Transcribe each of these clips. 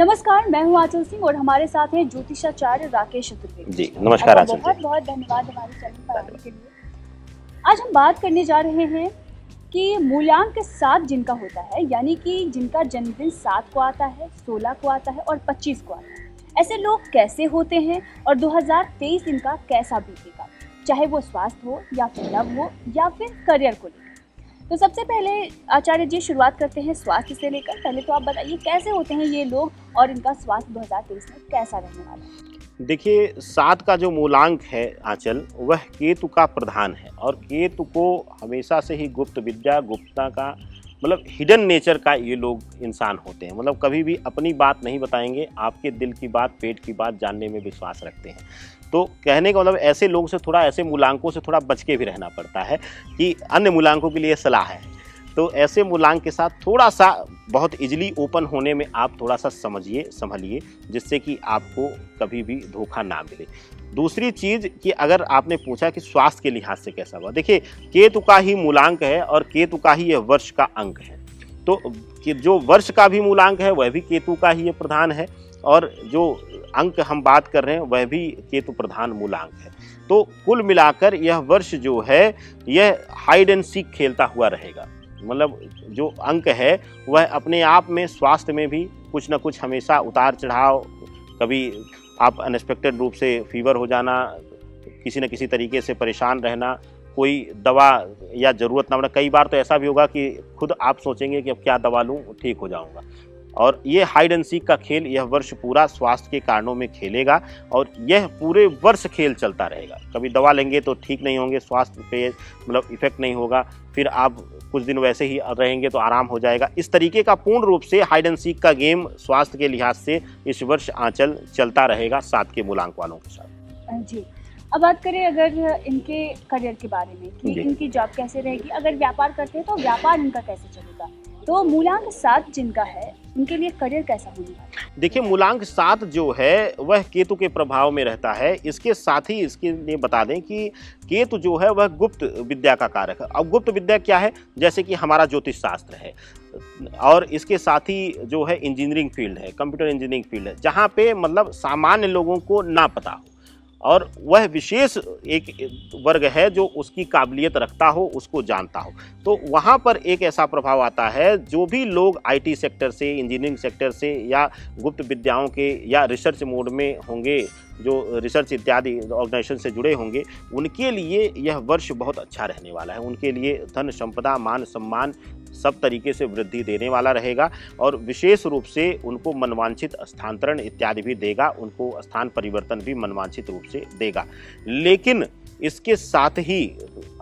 नमस्कार, मैं हूं आंचल सिंह और हमारे साथ हैं ज्योतिषाचार्य राकेश चतुर्वेदी जी, नमस्कार आंचल जी। बहुत बहुत धन्यवाद हमारे चैनल पर आने के लिए। आज हम बात करने जा रहे हैं कि मूल्यांक 7 जिनका होता है, यानी कि जिनका जन्मदिन 7 को आता है, 16 को आता है और 25 को आता है, ऐसे लोग कैसे होते हैं और 2023 इनका कैसा बीतेगा, चाहे वो स्वास्थ्य हो या फिर लव हो या फिर करियर को लेकर। तो सबसे पहले आचार्य जी शुरुआत करते हैं स्वास्थ्य से लेकर। पहले तो आप बताइए कैसे होते हैं ये लोग और इनका स्वास्थ्य 2023 में कैसा रहने वाला है। देखिए 7 का जो मूलांक है आंचल, वह केतु का प्रधान है और केतु को हमेशा से ही गुप्त विद्या, गुप्तता का मतलब हिडन नेचर का ये लोग इंसान होते हैं। मतलब कभी भी अपनी बात नहीं बताएंगे, आपके दिल की बात, पेट की बात जानने में विश्वास रखते हैं। तो कहने का मतलब ऐसे लोगों से थोड़ा, ऐसे मूलांकों से थोड़ा बच के भी रहना पड़ता है कि अन्य मूलांकों के लिए सलाह है। तो ऐसे मूलांक के साथ थोड़ा सा बहुत इजीली ओपन होने में आप थोड़ा सा समझिए, संभलिए, जिससे कि आपको कभी भी धोखा ना मिले। दूसरी चीज़ कि अगर आपने पूछा कि स्वास्थ्य के लिहाज से कैसा हुआ, देखिए केतु का ही मूलांक है और केतु का ही यह वर्ष का अंक है। तो कि जो वर्ष का भी मूलांक है वह भी केतु का ही प्रधान है और जो अंक हम बात कर रहे हैं वह भी केतु प्रधान मूलांक है। तो कुल मिलाकर यह वर्ष जो है यह हाइड एंड सीक खेलता हुआ रहेगा। मतलब जो अंक है वह अपने आप में स्वास्थ्य में भी कुछ ना कुछ हमेशा उतार चढ़ाव, कभी आप अनएक्सपेक्टेड रूप से फीवर हो जाना, किसी न किसी तरीके से परेशान रहना, कोई दवा या ज़रूरत ना पड़ना। कई बार तो ऐसा भी होगा कि खुद आप सोचेंगे कि अब क्या दवा लूँ, ठीक हो जाऊँगा। और ये हाइड एंड सीक का खेल यह वर्ष पूरा स्वास्थ्य के कारणों में खेलेगा और यह पूरे वर्ष खेल चलता रहेगा। कभी दवा लेंगे तो ठीक नहीं होंगे, स्वास्थ्य पे मतलब इफेक्ट नहीं होगा, फिर आप कुछ दिन वैसे ही रहेंगे तो आराम हो जाएगा। इस तरीके का पूर्ण रूप से हाइड एंड सीक का गेम स्वास्थ्य के लिहाज से इस वर्ष आंचल चलता रहेगा 7 के मूलांक वालों के साथ। जी, अब बात करें अगर इनके करियर के बारे में कि इनकी जॉब कैसे रहेगी। अगर व्यापार करते हैं तो व्यापार इनका कैसे चलेगा। तो मूलांक 7 जिनका है उनके लिए करियर कैसा होने वाला है। देखिए मूलांक 7 जो है वह केतु के प्रभाव में रहता है। इसके साथ ही इसके लिए बता दें कि केतु जो है वह गुप्त विद्या का कारक है। अब गुप्त विद्या क्या है, जैसे कि हमारा ज्योतिष शास्त्र है और इसके साथ ही जो है इंजीनियरिंग फील्ड है, कंप्यूटर इंजीनियरिंग फील्ड है, जहाँ पे मतलब सामान्य लोगों को ना पता हो और वह विशेष एक वर्ग है जो उसकी काबिलियत रखता हो, उसको जानता हो। तो वहाँ पर एक ऐसा प्रभाव आता है, जो भी लोग आईटी सेक्टर से, इंजीनियरिंग सेक्टर से या गुप्त विद्याओं के या रिसर्च मोड में होंगे, जो रिसर्च इत्यादि ऑर्गेनाइजेशन से जुड़े होंगे, उनके लिए यह वर्ष बहुत अच्छा रहने वाला है। उनके लिए धन संपदा, मान सम्मान सब तरीके से वृद्धि देने वाला रहेगा और विशेष रूप से उनको मनवांछित स्थानांतरण इत्यादि भी देगा, उनको स्थान परिवर्तन भी मनवांछित रूप से देगा। लेकिन इसके साथ ही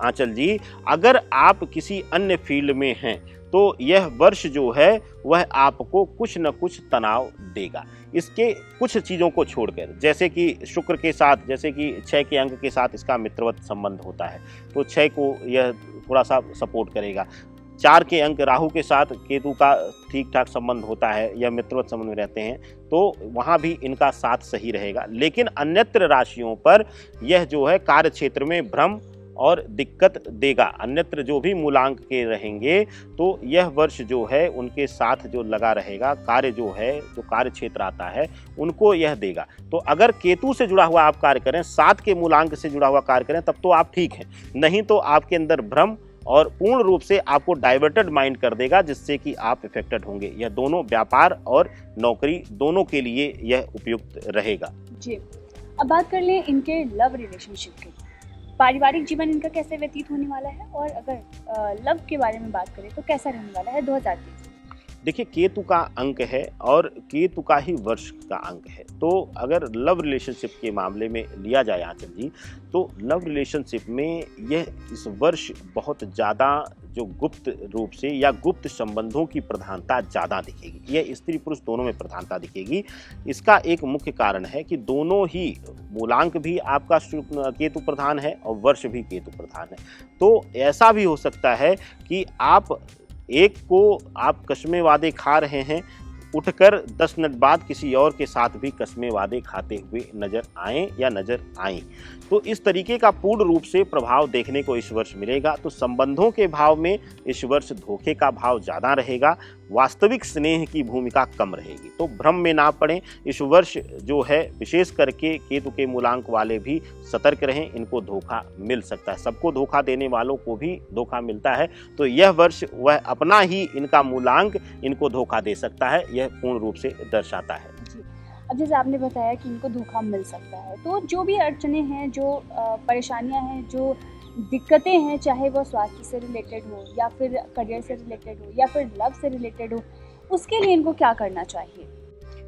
आंचल जी, अगर आप किसी अन्य फील्ड में हैं तो यह वर्ष जो है वह आपको कुछ न कुछ तनाव देगा। इसके कुछ चीज़ों को छोड़कर, जैसे कि शुक्र के साथ, जैसे कि 6 के अंक के साथ इसका मित्रवत संबंध होता है, तो 6 को यह थोड़ा सा सपोर्ट करेगा। 4 के अंक राहु के साथ केतु का ठीक ठाक संबंध होता है या मित्रवत संबंध में रहते हैं, तो वहाँ भी इनका साथ सही रहेगा। लेकिन अन्यत्र राशियों पर यह जो है कार्य क्षेत्र में भ्रम और दिक्कत देगा। अन्यत्र जो भी मूलांक के रहेंगे तो यह वर्ष जो है उनके साथ जो लगा रहेगा, कार्य जो है, जो कार्य क्षेत्र आता है उनको यह देगा। तो अगर केतु से जुड़ा हुआ आप कार्य करें, 7 के मूलांक से जुड़ा हुआ कार्य करें, तब तो आप ठीक हैं। नहीं तो आपके अंदर भ्रम और पूर्ण रूप से आपको डाइवर्टेड माइंड कर देगा, जिससे कि आप इफेक्टेड होंगे। यह दोनों व्यापार और नौकरी दोनों के लिए यह उपयुक्त रहेगा। जी, अब बात कर लें इनके लव रिलेशनशिप की। पारिवारिक जीवन इनका कैसे व्यतीत होने वाला है और अगर लव के बारे में बात करें तो कैसा रहने वाला है 2023। देखिए केतु का अंक है और केतु का ही वर्ष का अंक है। तो अगर लव रिलेशनशिप के मामले में लिया जाए आंचल जी, तो लव रिलेशनशिप में यह इस वर्ष बहुत ज़्यादा जो गुप्त रूप से या गुप्त संबंधों की प्रधानता ज़्यादा दिखेगी। यह स्त्री पुरुष दोनों में प्रधानता दिखेगी। इसका एक मुख्य कारण है कि दोनों ही मूलांक भी आपका केतु प्रधान है और वर्ष भी केतु प्रधान है। तो ऐसा भी हो सकता है कि आप एक को आप कस्में वादे खा रहे हैं, उठकर 10 मिनट बाद किसी और के साथ भी कस्में वादे खाते हुए नजर आएं या नजर आएं। तो इस तरीके का पूर्ण रूप से प्रभाव देखने को इस वर्ष मिलेगा। तो संबंधों के भाव में इस वर्ष धोखे का भाव ज़्यादा रहेगा, वास्तविक स्नेह की भूमिका कम रहेगी। तो भ्रम में ना पड़ें। इस वर्ष जो है विशेष करके केतु के मूलांक वाले भी सतर्क रहें, इनको धोखा मिल सकता है। सबको धोखा देने वालों को भी धोखा मिलता है, तो यह वर्ष वह अपना ही इनका मूलांक इनको धोखा दे सकता है, यह पूर्ण रूप से दर्शाता है। जी। अब जैसे आपने बताया कि इनको धोखा मिल सकता है, तो जो भी अड़चनें हैं, जो परेशानियां हैं, जो दिक्कतें हैं, चाहे वो स्वास्थ्य से रिलेटेड हो या फिर करियर से रिलेटेड हो या फिर लव से रिलेटेड हो, उसके लिए इनको क्या करना चाहिए?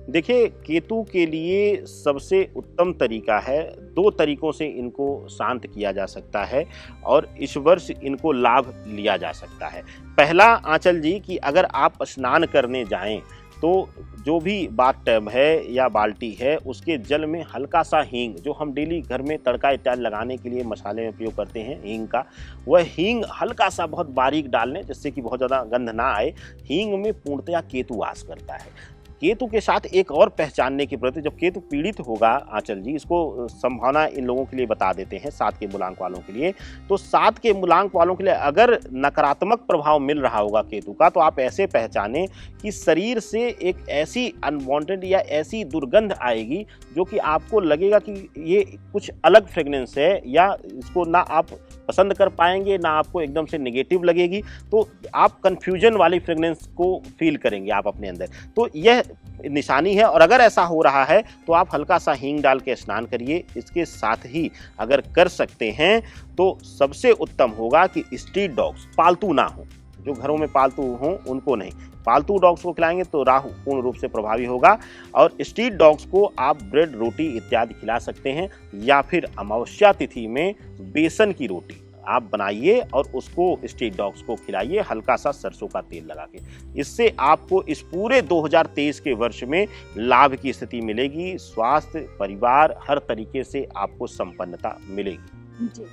देखिए, केतु के लिए सबसे उत्तम तरीका है, 2 तरीकों से इनको शांत किया जा सकता है और इस वर्ष इनको लाभ लिया जा सकता है। पहला आंचल जी कि अगर आप स्नान करने जाएं तो जो भी बाथ टब है या बाल्टी है उसके जल में हल्का सा हींग, जो हम डेली घर में तड़का इत्यादि लगाने के लिए मसाले में उपयोग करते हैं हींग का, वह हींग हल्का सा बहुत बारीक डाल लें जिससे कि बहुत ज़्यादा गंध ना आए। हींग में पूर्णतया केतु वास करता है। केतु के साथ एक और पहचानने की प्रति, जब केतु पीड़ित होगा आंचल जी, इसको संभावना इन लोगों के लिए बता देते हैं 7 के मूलांक वालों के लिए। तो 7 के मूलांक वालों के लिए अगर नकारात्मक प्रभाव मिल रहा होगा केतु का, तो आप ऐसे पहचानें कि शरीर से एक ऐसी अनवांटेड या ऐसी दुर्गंध आएगी जो कि आपको लगेगा कि ये कुछ अलग फ्रेग्रेंस है, या इसको ना आप पसंद कर पाएंगे ना आपको एकदम से नेगेटिव लगेगी, तो आप कंफ्यूजन वाली फ्रेग्रेंस को फील करेंगे आप अपने अंदर। तो यह निशानी है, और अगर ऐसा हो रहा है तो आप हल्का सा हींग डाल के स्नान करिए। इसके साथ ही अगर कर सकते हैं तो सबसे उत्तम होगा कि स्ट्रीट डॉग्स पालतू ना हो, जो घरों में पालतू हों उनको नहीं, पालतू डॉग्स को खिलाएंगे तो राहु पूर्ण रूप से प्रभावी होगा। और स्ट्रीट डॉग्स को आप ब्रेड रोटी इत्यादि खिला सकते हैं, या फिर अमावस्या तिथि में बेसन की रोटी आप बनाइए और उसको स्ट्रीट डॉग्स को खिलाइए हल्का सा सरसों का तेल लगा के। इससे आपको इस पूरे 2023 के वर्ष में लाभ की स्थिति मिलेगी। स्वास्थ्य, परिवार, हर तरीके से आपको संपन्नता मिलेगी। जी,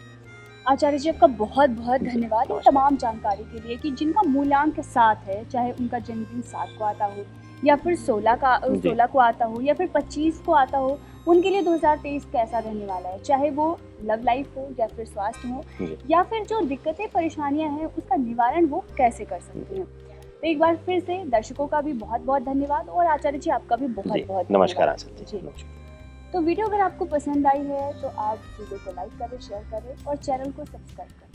आचार्य जी आपका बहुत बहुत धन्यवाद इन तमाम जानकारी के लिए, कि जिनका मूलांक 7 है, चाहे उनका जन्मदिन 7 को आता हो या फिर 16 को आता हो या फिर 25 को आता हो, उनके लिए 2023 कैसा रहने वाला है, चाहे वो लव लाइफ हो या फिर स्वास्थ्य हो या फिर जो दिक्कतें परेशानियां हैं उसका निवारण वो कैसे कर सकते हैं। तो एक बार फिर से दर्शकों का भी बहुत बहुत धन्यवाद, और आचार्य जी आपका भी बहुत बहुत नमस्कार। तो वीडियो अगर आपको पसंद आई है तो आप वीडियो को लाइक करें, शेयर करें और चैनल को सब्सक्राइब करें।